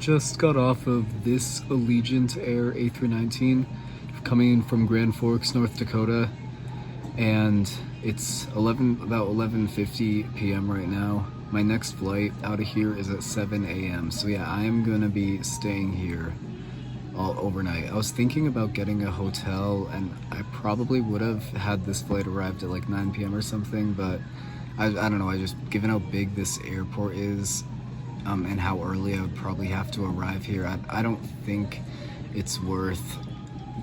just got off of this Allegiant Air A319 coming in from Grand Forks, North Dakota, and it's about 11:50 p.m. right now. My next flight out of here is at 7 a.m. So yeah, I am gonna be staying here all overnight. I was thinking about getting a hotel, and I probably would have had this flight arrived at like 9 p.m. or something, but I don't know, given how big this airport is, and how early I would probably have to arrive here, I don't think it's worth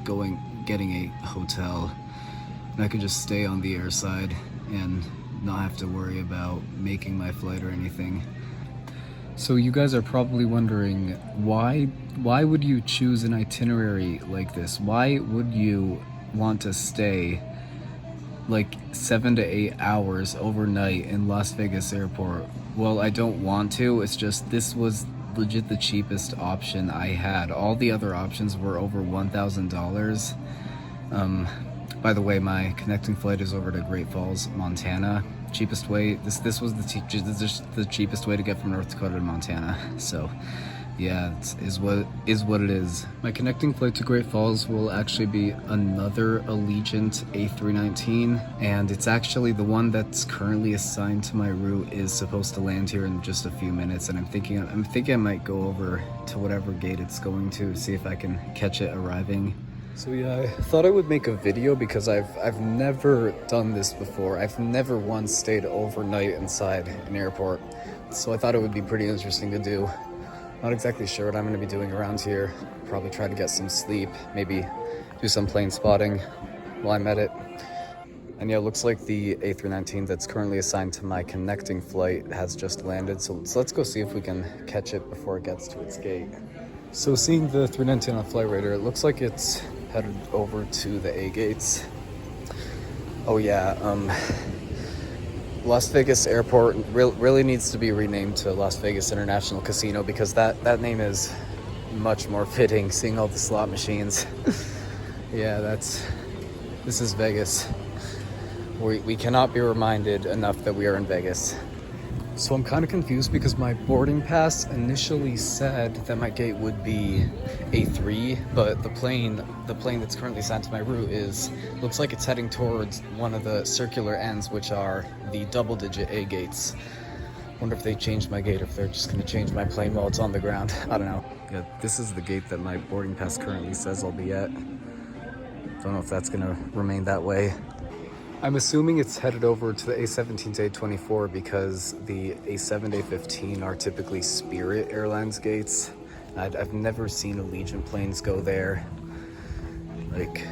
getting a hotel. And I could just stay on the air side and not have to worry about making my flight or anything. So you guys are probably wondering, why would you choose an itinerary like this? Why would you want to stay like 7 to 8 hours overnight in Las Vegas airport? Well, I don't want to. It's just this was legit the cheapest option I had. All the other options were over $1,000. By the way, my connecting flight is over to Great Falls, Montana. Cheapest way. This was the cheapest way to get from North Dakota to Montana. So yeah, it is what it is. My connecting flight to Great Falls will actually be another Allegiant A319, and it's actually the one that's currently assigned to my route is supposed to land here in just a few minutes, and I'm thinking I might go over to whatever gate it's going to, see if I can catch it arriving. So yeah, I thought I would make a video because I've never done this before. I've never once stayed overnight inside an airport, so I thought it would be pretty interesting to do. Not exactly sure what I'm going to be doing around here. Probably try to get some sleep, maybe do some plane spotting while I'm at it. And yeah, it looks like the A319 that's currently assigned to my connecting flight has just landed. So let's go see if we can catch it before it gets to its gate. So seeing the 319 on Flight Radar, it looks like it's headed over to the A gates. Oh yeah, Las Vegas Airport really needs to be renamed to Las Vegas International Casino, because that name is much more fitting, seeing all the slot machines. Yeah, this is Vegas. We cannot be reminded enough that we are in Vegas. So I'm kind of confused because my boarding pass initially said that my gate would be A3, but the plane that's currently assigned to my route looks like it's heading towards one of the circular ends, which are the double-digit A gates. Wonder if they changed my gate, or if they're just going to change my plane while it's on the ground. I don't know. Yeah, this is the gate that my boarding pass currently says I'll be at. Don't know if that's going to remain that way. I'm assuming it's headed over to the A17 to A24 because the A7 to A15 are typically Spirit Airlines gates. I've never seen Allegiant planes go there. Like,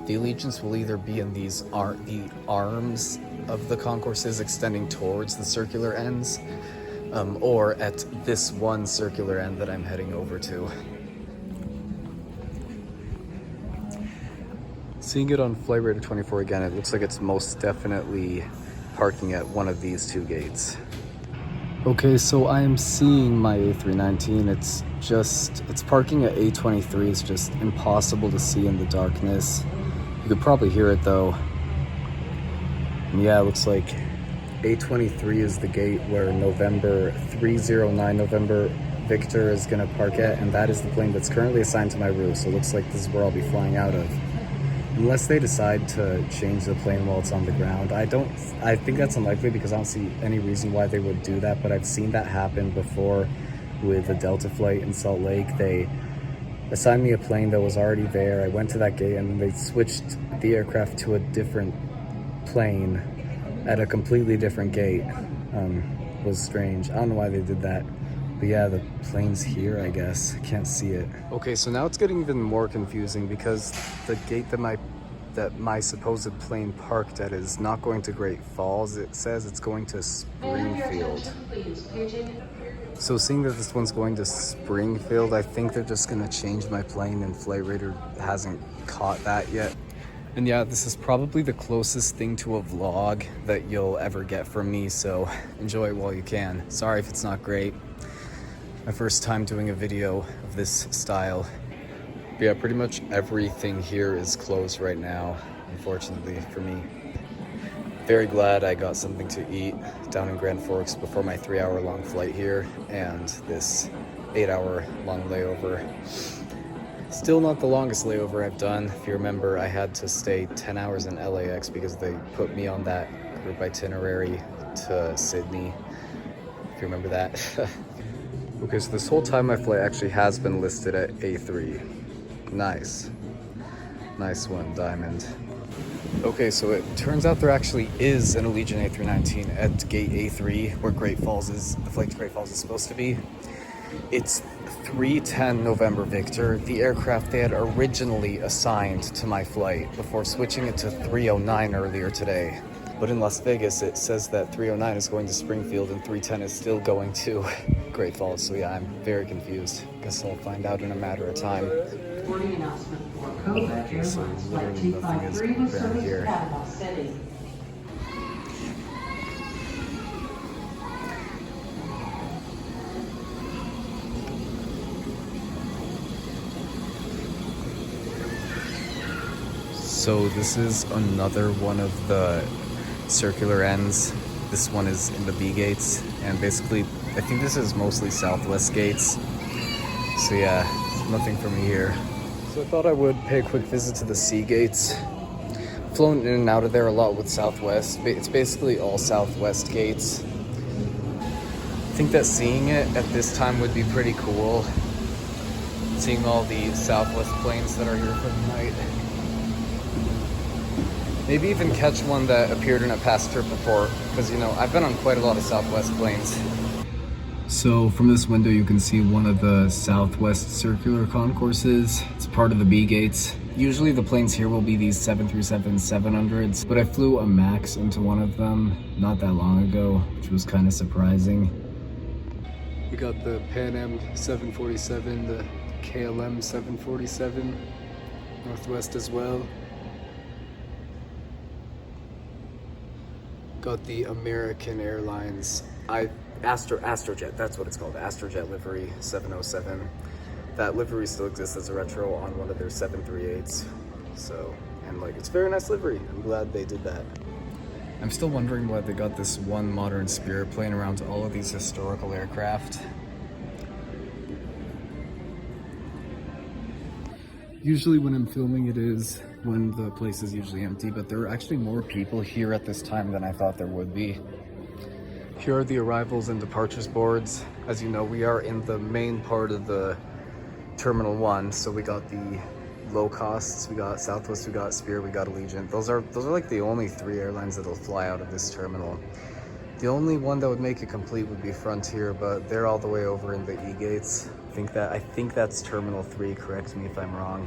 the Allegiants will either be in the arms of the concourses extending towards the circular ends, or at this one circular end that I'm heading over to. Seeing it on Flight Radar 24 again, it looks like it's most definitely parking at one of these two gates. Okay, so I am seeing my A319. It's parking at A23. It's just impossible to see in the darkness. You could probably hear it though. And yeah, it looks like A23 is the gate where November 309 November Victor is gonna park at, and that is the plane that's currently assigned to my route. So it looks like this is where I'll be flying out of. Unless they decide to change the plane while it's on the ground. I think that's unlikely because I don't see any reason why they would do that, but I've seen that happen before with a Delta flight in Salt Lake. They assigned me a plane that was already there. I went to that gate and then they switched the aircraft to a different plane at a completely different gate. It was strange. I don't know why they did that. But yeah, the plane's here, I guess. I can't see it. Okay, so now it's getting even more confusing because the gate that my supposed plane parked at is not going to Great Falls. It says it's going to Springfield. So seeing that this one's going to Springfield, I think they're just gonna change my plane, and Flight Radar hasn't caught that yet. And yeah, this is probably the closest thing to a vlog that you'll ever get from me, so enjoy it while you can. Sorry if it's not great. My first time doing a video of this style. But yeah, pretty much everything here is closed right now, unfortunately for me. Very glad I got something to eat down in Grand Forks before my 3-hour-long flight here, and this 8-hour long layover. Still not the longest layover I've done. If you remember, I had to stay 10 hours in LAX because they put me on that group itinerary to Sydney. If you remember that. Okay, so this whole time my flight actually has been listed at A3. Nice. Nice one, Diamond. Okay, so it turns out there actually is an Allegiant A319 at gate A3 where Great Falls is, the flight to Great Falls is supposed to be. It's 310 November Victor, the aircraft they had originally assigned to my flight before switching it to 309 earlier today. But in Las Vegas, it says that 309 is going to Springfield and 310 is still going to Great Falls. So yeah, I'm very confused. Guess I'll find out in a matter of time. Warning announcement for COVID. So literally nothing is prepared here. So this is another one of the circular ends. This one is in the B gates, and basically I think this is mostly Southwest gates. So yeah, nothing for me here. So I thought I would pay a quick visit to the C gates. Flown in and out of there a lot with Southwest. It's basically all Southwest gates. I think that seeing it at this time would be pretty cool. Seeing all the Southwest planes that are here for the night. Maybe even catch one that appeared in a past trip report, because you know, I've been on quite a lot of Southwest planes. So from this window you can see one of the Southwest circular concourses. It's part of the B gates. Usually the planes here will be these 737-700s, but I flew a MAX into one of them not that long ago, which was kind of surprising. We got the Pan Am 747, the KLM 747, Northwest as well. Got the American Airlines Astrojet, that's what it's called, Astrojet livery 707. That livery still exists as a retro on one of their 738s. So, and like, it's a very nice livery. I'm glad they did that. I'm still wondering why they got this one modern Spirit plane around all of these historical aircraft. Usually when I'm filming it is when the place is usually empty, but there are actually more people here at this time than I thought there would be. Here are the arrivals and departures boards. As you know, we are in the main part of the Terminal 1, so we got the low costs, we got Southwest, we got Spirit, we got Allegiant. Those are like the only 3 airlines that'll fly out of this terminal. The only one that would make it complete would be Frontier, but they're all the way over in the E gates. I think that's Terminal 3, correct me if I'm wrong.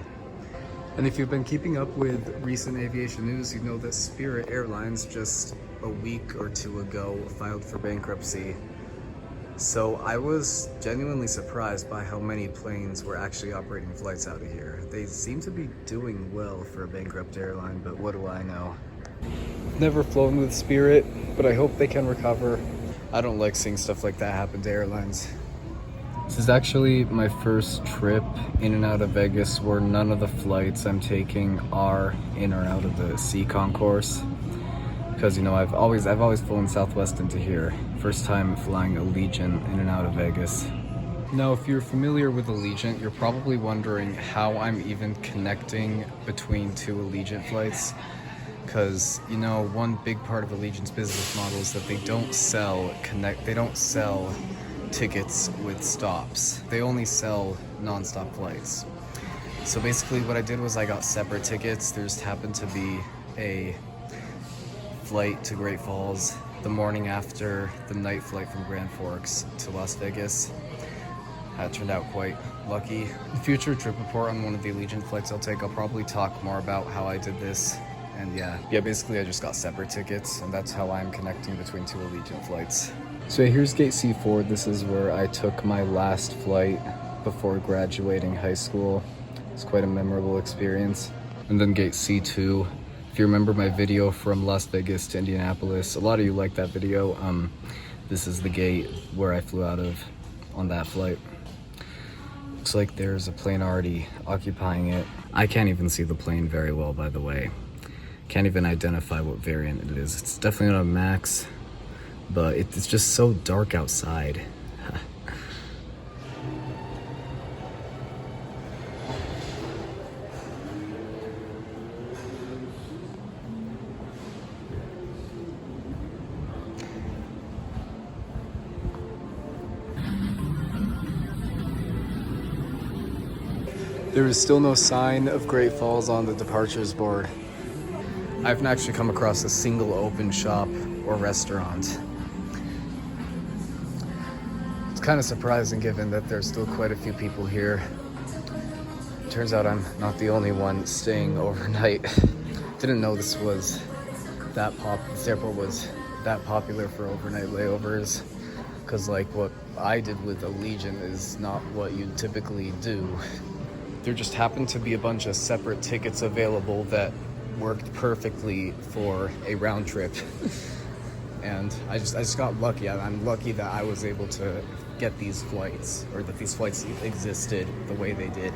And if you've been keeping up with recent aviation news, you know that Spirit Airlines just a week or 2 ago filed for bankruptcy. So I was genuinely surprised by how many planes were actually operating flights out of here. They seem to be doing well for a bankrupt airline, but what do I know? Never flown with Spirit, but I hope they can recover. I don't like seeing stuff like that happen to airlines. This is actually my first trip in and out of Vegas where none of the flights I'm taking are in or out of the C concourse. Because, you know, I've always flown Southwest into here. First time flying Allegiant in and out of Vegas. Now, if you're familiar with Allegiant, you're probably wondering how I'm even connecting between 2 Allegiant flights. Because, you know, one big part of Allegiant's business model is that they don't sell tickets with stops. They only sell non-stop flights. So basically what I did was I got separate tickets. There just happened to be a flight to Great Falls the morning after the night flight from Grand Forks to Las Vegas. That turned out quite lucky. In the future trip report on one of the Allegiant flights I'll take, I'll probably talk more about how I did this. And yeah, basically I just got separate tickets, and that's how I'm connecting between 2 Allegiant flights. So here's gate C4. This is where I took my last flight before graduating high school. It's quite a memorable experience. And then gate C2. If you remember my video from Las Vegas to Indianapolis, a lot of you liked that video. This is the gate where I flew out of on that flight. Looks like there's a plane already occupying it. I can't even see the plane very well, by the way. Can't even identify what variant it is. It's definitely not a MAX, but it's just so dark outside. There is still no sign of Great Falls on the departures board. I haven't actually come across a single open shop or restaurant. It's kind of surprising given that there's still quite a few people here. Turns out I'm not the only one staying overnight. Didn't know this was this airport was that popular for overnight layovers. Cause like what I did with Allegiant is not what you typically do. There just happened to be a bunch of separate tickets available that worked perfectly for a round trip. And I just got lucky. I'm lucky that I was able to get these flights, or that these flights existed the way they did.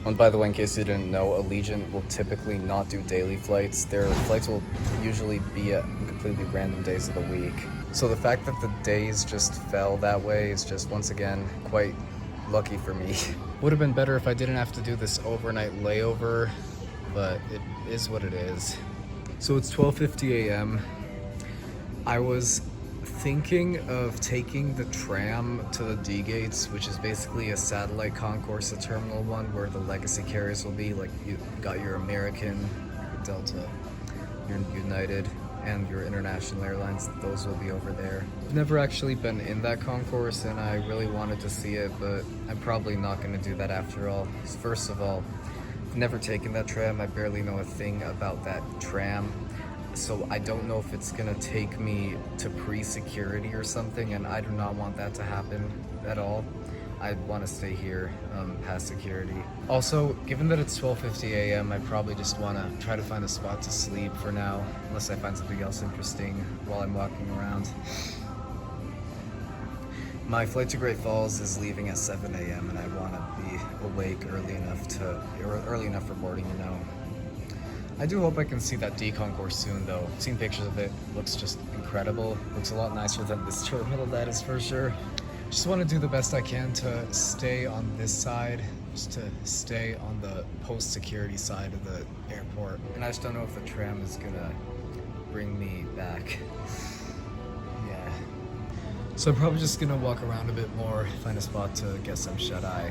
And by the way, in case you didn't know, Allegiant will typically not do daily flights. Their flights will usually be at completely random days of the week. So the fact that the days just fell that way is just, once again, quite lucky for me. Would have been better if I didn't have to do this overnight layover, but it is what it is. So it's 12:50 a.m. I was thinking of taking the tram to the D gates, which is basically a satellite concourse, a terminal one where the legacy carriers will be. Like, you got your American, your Delta, your United, and your international airlines. Those will be over there. I've never actually been in that concourse and I really wanted to see it, but I'm probably not going to do that after all. First of all, I've never taken that tram. I barely know a thing about that tram. So I don't know if it's gonna take me to pre-security or something, and I do not want that to happen at all. I want to stay here past security. Also, given that it's 12:50 a.m., I probably just want to try to find a spot to sleep for now, unless I find something else interesting while I'm walking around. My flight to Great Falls is leaving at 7 a.m. and I want to be awake early enough for boarding, you know. I do hope I can see that D concourse soon, though. I've seen pictures of it. Looks just incredible. Looks a lot nicer than this terminal, that is for sure. Just want to do the best I can to stay on this side, just to stay on the post-security side of the airport. And I just don't know if the tram is gonna bring me back. Yeah. So I'm probably just gonna walk around a bit more, find a spot to get some shut-eye,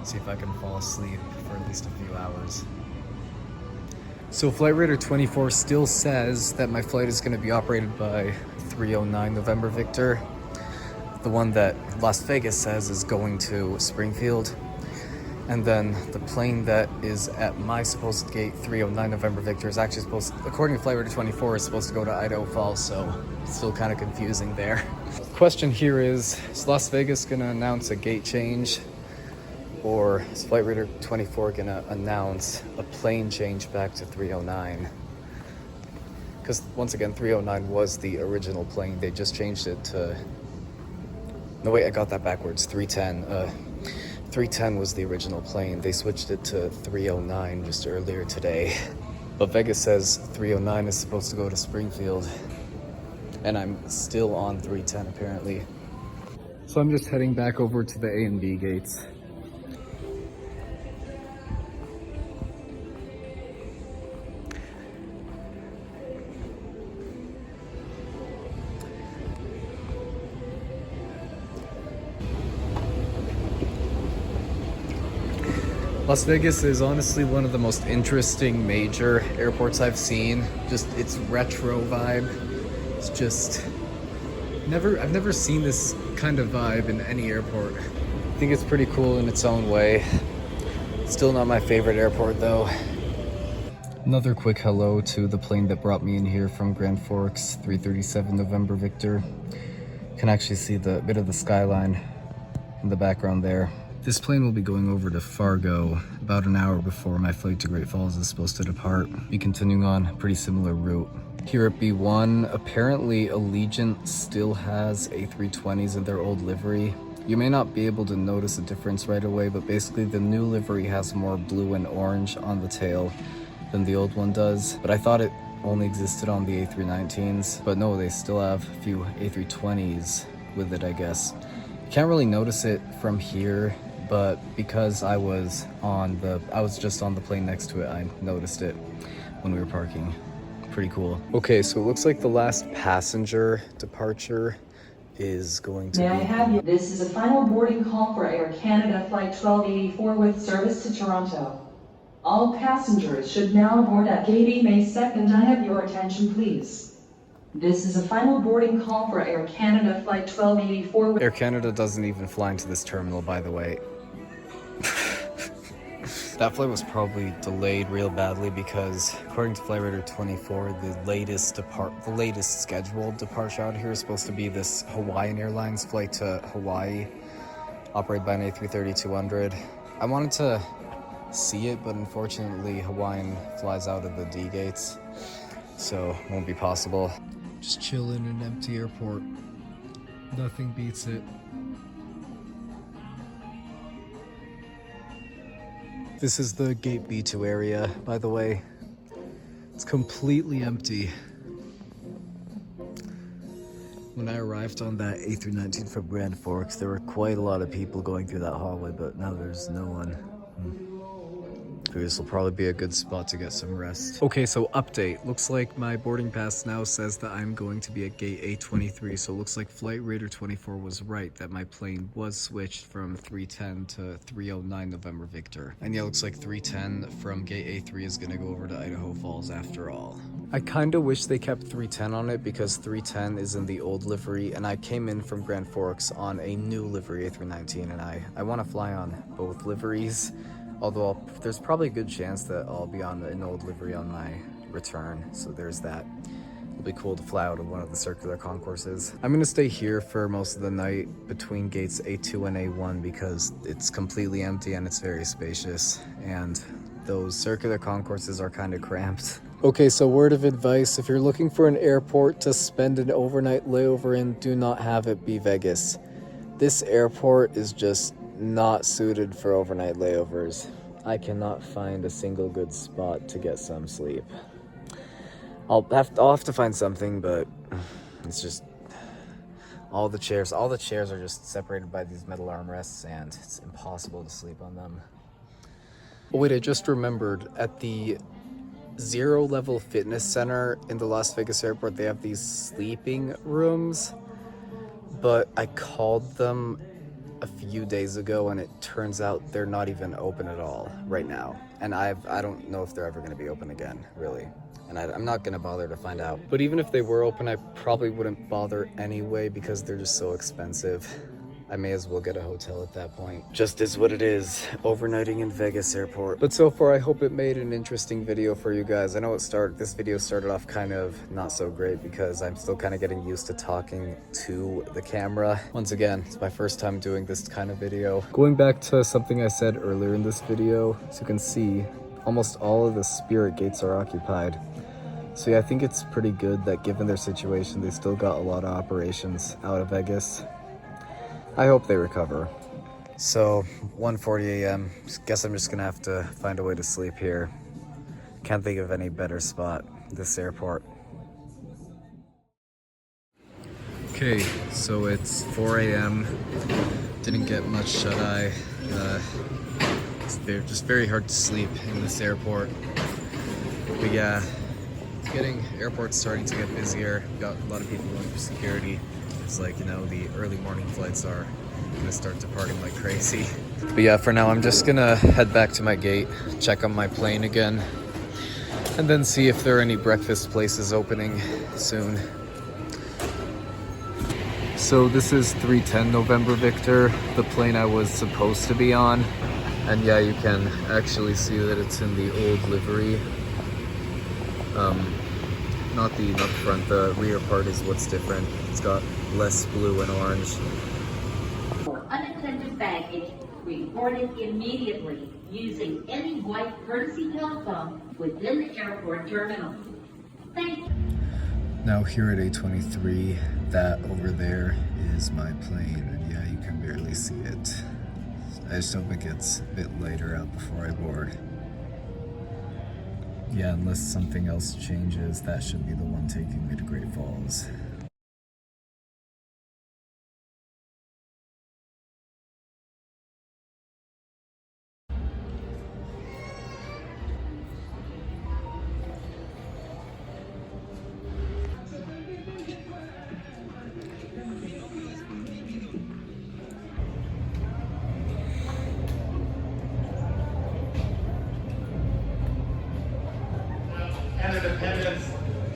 see if I can fall asleep for at least a few hours. So Flight Radar 24 still says that my flight is going to be operated by 309 November Victor. The one that Las Vegas says is going to Springfield. And then the plane that is at my supposed gate, 309 November Victor, is actually supposed, according to Flight Radar 24, is supposed to go to Idaho Falls, so it's still kind of confusing there. The question here is Las Vegas going to announce a gate change? Or is Flight Radar 24 gonna announce a plane change back to 309? Because once again, 309 was the original plane. They just changed it to... No, wait, I got that backwards. 310. 310 was the original plane. They switched it to 309 just earlier today. But Vegas says 309 is supposed to go to Springfield. And I'm still on 310 apparently. So I'm just heading back over to the A and B gates. Las Vegas is honestly one of the most interesting major airports I've seen. Just its retro vibe. It's just I've never seen this kind of vibe in any airport. I think it's pretty cool in its own way. Still not my favorite airport though. Another quick hello to the plane that brought me in here from Grand Forks, 337 November Victor. You can actually see the bit of the skyline in the background there. This plane will be going over to Fargo about an hour before my flight to Great Falls is supposed to depart. Be continuing on a pretty similar route. Here at B1, apparently Allegiant still has A320s in their old livery. You may not be able to notice a difference right away, but basically the new livery has more blue and orange on the tail than the old one does. But I thought it only existed on the A319s, but no, they still have a few A320s with it, I guess. You can't really notice it from here, but because I was just on the plane next to it, I noticed it when we were parking. Pretty cool. Okay, so it looks like the last passenger departure is going to May be... I have you? This is a final boarding call for Air Canada Flight 1284 with service to Toronto. All passengers should now board at gate E May 2nd. I have your attention, please. This is a final boarding call for Air Canada Flight 1284. Air Canada doesn't even fly into this terminal, by the way. That flight was probably delayed real badly because, according to Flight Radar 24, the latest scheduled departure out here is supposed to be this Hawaiian Airlines flight to Hawaii, operated by an A330-200. I wanted to see it, but unfortunately Hawaiian flies out of the D gates, so it won't be possible. Just chill in an empty airport. Nothing beats it. This is the gate B2 area, by the way. It's completely empty. When I arrived on that A319 from Grand Forks, there were quite a lot of people going through that hallway, but now there's no one. This will probably be a good spot to get some rest. Okay, so update. Looks like my boarding pass now says that I'm going to be at gate A23, so it looks like Flight Radar 24 was right, that my plane was switched from 310 to 309 November Victor. And yeah, it looks like 310 from gate A3 is gonna go over to Idaho Falls after all. I kinda wish they kept 310 on it because 310 is in the old livery, and I came in from Grand Forks on a new livery A319, and I wanna fly on both liveries. Although there's probably a good chance that I'll be on an old livery on my return, so there's that. It'll be cool to fly out of one of the circular concourses. I'm gonna stay here for most of the night between gates A2 and A1 because it's completely empty and it's very spacious, and those circular concourses are kind of cramped. Okay, so word of advice, if you're looking for an airport to spend an overnight layover in, do not have it be Vegas. This airport is just not suited for overnight layovers. I cannot find a single good spot to get some sleep. I'll have to find something, but it's just all the chairs are just separated by these metal armrests, and it's impossible to sleep on them. Oh wait, I just remembered, at the Zero Level Fitness Center in the Las Vegas airport, they have these sleeping rooms, but I called them a few days ago and it turns out they're not even open at all right now, and I don't know if they're ever going to be open again, really, and I'm not going to bother to find out. But even if they were open, I probably wouldn't bother anyway because they're just so expensive. I may as well get a hotel at that point. Just is what it is, overnighting in Vegas airport. But so far, I hope it made an interesting video for you guys. I know this video started off kind of not so great because I'm still kind of getting used to talking to the camera. Once again, it's my first time doing this kind of video. Going back to something I said earlier in this video, as you can see, almost all of the Spirit gates are occupied. So yeah, I think it's pretty good that given their situation, they still got a lot of operations out of Vegas. I hope they recover. So, 1:40 a.m. Guess I'm just gonna have to find a way to sleep here. Can't think of any better spot, this airport. Okay, so it's 4 a.m. Didn't get much shut-eye. They're just very hard to sleep in this airport. But yeah, airport's starting to get busier. We've got a lot of people going for security. It's like, you know, the early morning flights are gonna start departing like crazy. But yeah, for now, I'm just gonna head back to my gate, check on my plane again, and then see if there are any breakfast places opening soon. So this is 310 November Victor, the plane I was supposed to be on. And yeah, you can actually see that it's in the old livery. Not the front, the rear part is what's different. It's got less blue and orange. For unattended baggage, report it immediately using any white courtesy telephone within the airport terminal. Thank you. Now here at A23, that over there is my plane, and yeah, you can barely see it. I just hope it gets a bit lighter out before I board. Yeah, unless something else changes, that should be the one taking me to Great Falls.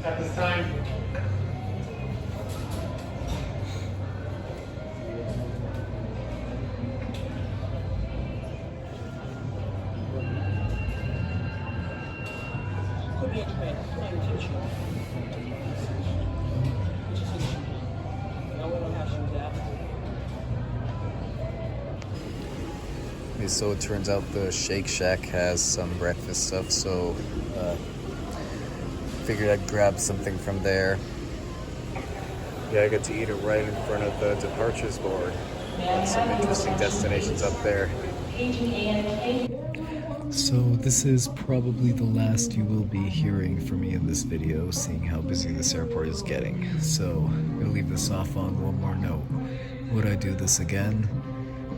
At this time, Okay, so it turns out the Shake Shack has some breakfast stuff, so figured I'd grab something from there. Yeah, I got to eat it right in front of the departures board. Some interesting destinations up there. So this is probably the last you will be hearing from me in this video, seeing how busy this airport is getting. So I'm gonna leave this off on one more note. Would I do this again?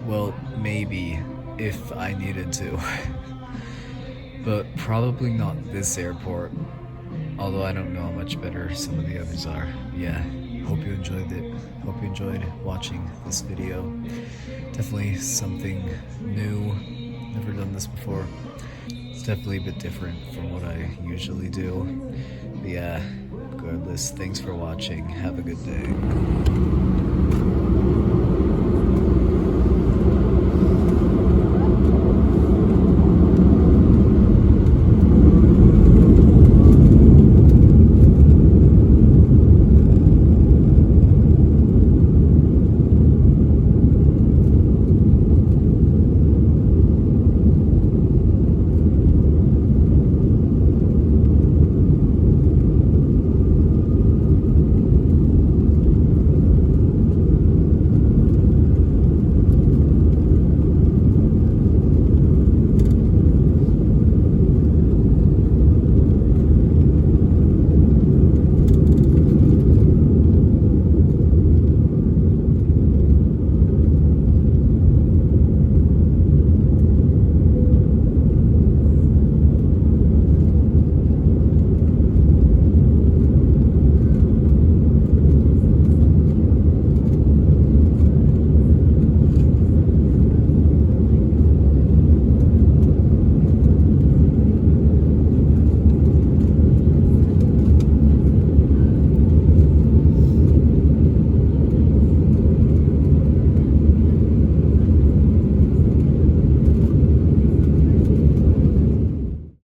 Well, maybe, if I needed to. But probably not this airport, although I don't know how much better some of the others are. Yeah, hope you enjoyed it. Hope you enjoyed watching this video. Definitely something new. Never done this before. It's definitely a bit different from what I usually do. But yeah, regardless, thanks for watching. Have a good day.